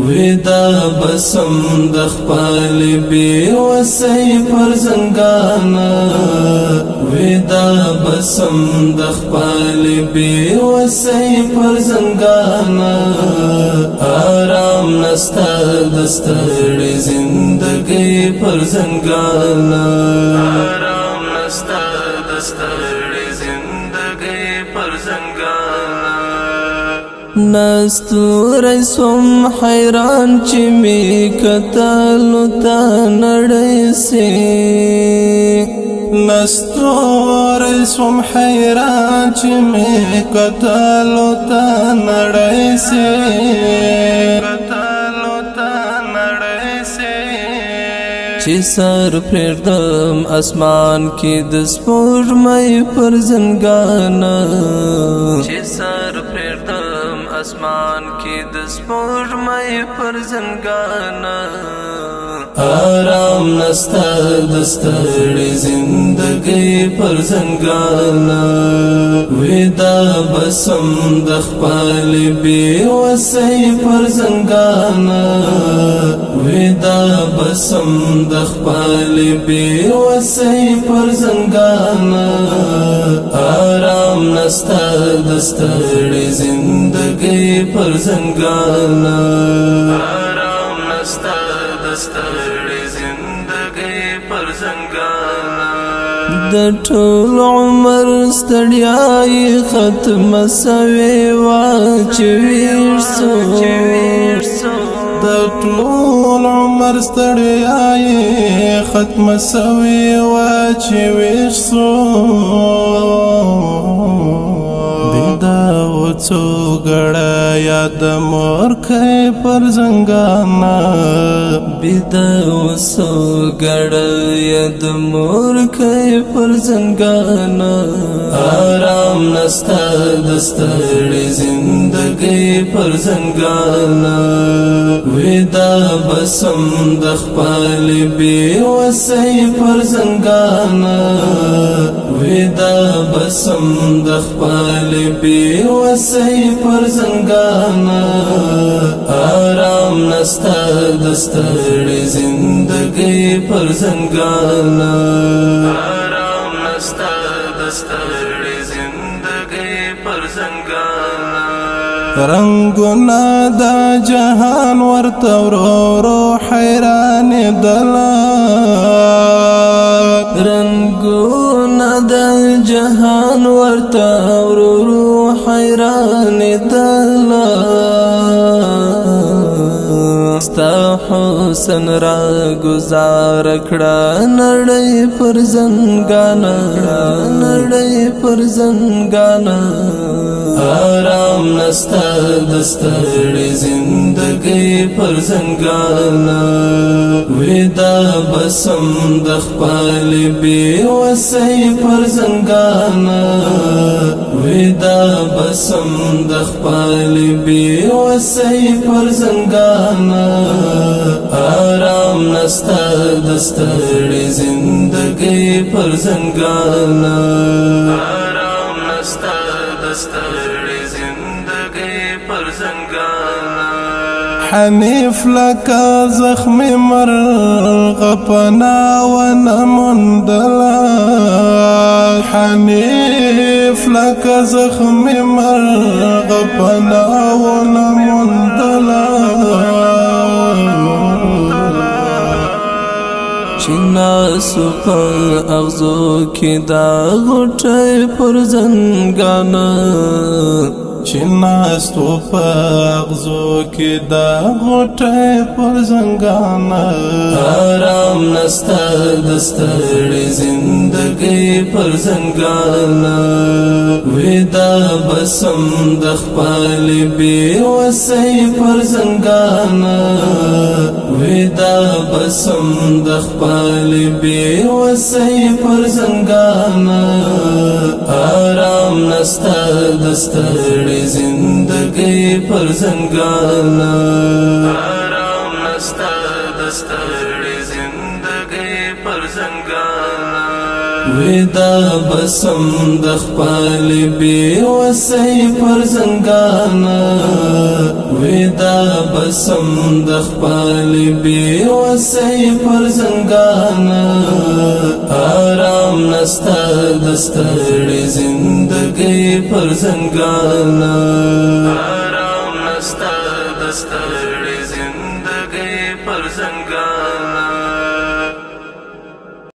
ودا بسم د خپل بی وسی پر زنګانا ودا بسم د خپل بی وسی پر زنګانا آرام نستا دستړې زندګي پر زنګانا آرام نستا دستړې زندګي پر زنګانا نستور سوم حیران چې می کتلو تا نړۍ سي نستور سوم حیران چې می کتلو تا نړۍ سي کتلو تا نړۍ سي چې سر پردم اسمان کې د سپوږمۍ پر زنګانا چې سر پردم اسمان کې د سپوږمۍ پر زنګانا آرام نستا دستړې زندګي پر زنګانا ودا بسم د خپل بی وسی پر زنګانا ودا بسم د خپل بی وسی پر زنګانا آرام نستا دستړې زندګي پر زنګانا آرام نستا دستړې زندګي پر زنګانا د ټول عمر ستړیاي ختم سوي واچویر سو د ټول عمر ستړیاي ختم سوي واچویر سو څو غړا یاد مور کای پر زنګانا بيدا وسو غړا یاد مور کای پر زنګانا آرام نستا دستړې زندګي پر زنګانا ودا بسم د خپل بی وسی پر زنګانا ودا بسم د خپل بی وسی پر زنګانا آرام نستا دستړې زندګي پر زنګانا آرام نستا دستړې زندګي پر زنګانا رنگنا دا جهان ورته ورو حیران دلا رنگنا دا جهان ورته ورو حیران دلا ستا حسن را گزار کړه نړۍ پر زنګانا نړۍ پر زنګانا آرام نستا دستړې زندګي پر زنګانا ودا بسم د خپل بی وسی پر زنګانا ودا بسم د خپل بی وسی پر زنګانا آرام نستا دستړې زندګي پر زنګانا آرام نستا دستړې زندګي پر زنګانا حنیف لکه زخم مرغ پنا ونمندلا حنیف لکه زخم مرغ پنا ونمندلا چنا سپر اغزو کی دا غټي پر زنګانا چنا سپاغزو کی دا غټي پر زنګانا آرام نستا دستړې زندګي پر زنګانا ودا بسم د خپل بی وسی پر زنګانا ودا بسم د خپل بی وسی پر زنګانا آرام نستا دستړې زندګي پر زنګانا آرام نستا دستړې زندګي پر زنګانا ودا بسم د خپل بی وسی پر زنګانا ودا بسم د خپل بی وسی پر زنګانا آرام نستا دستړې زندګۍ پر زنګانا آرام نستا دستړې زندګۍ پر زنګانا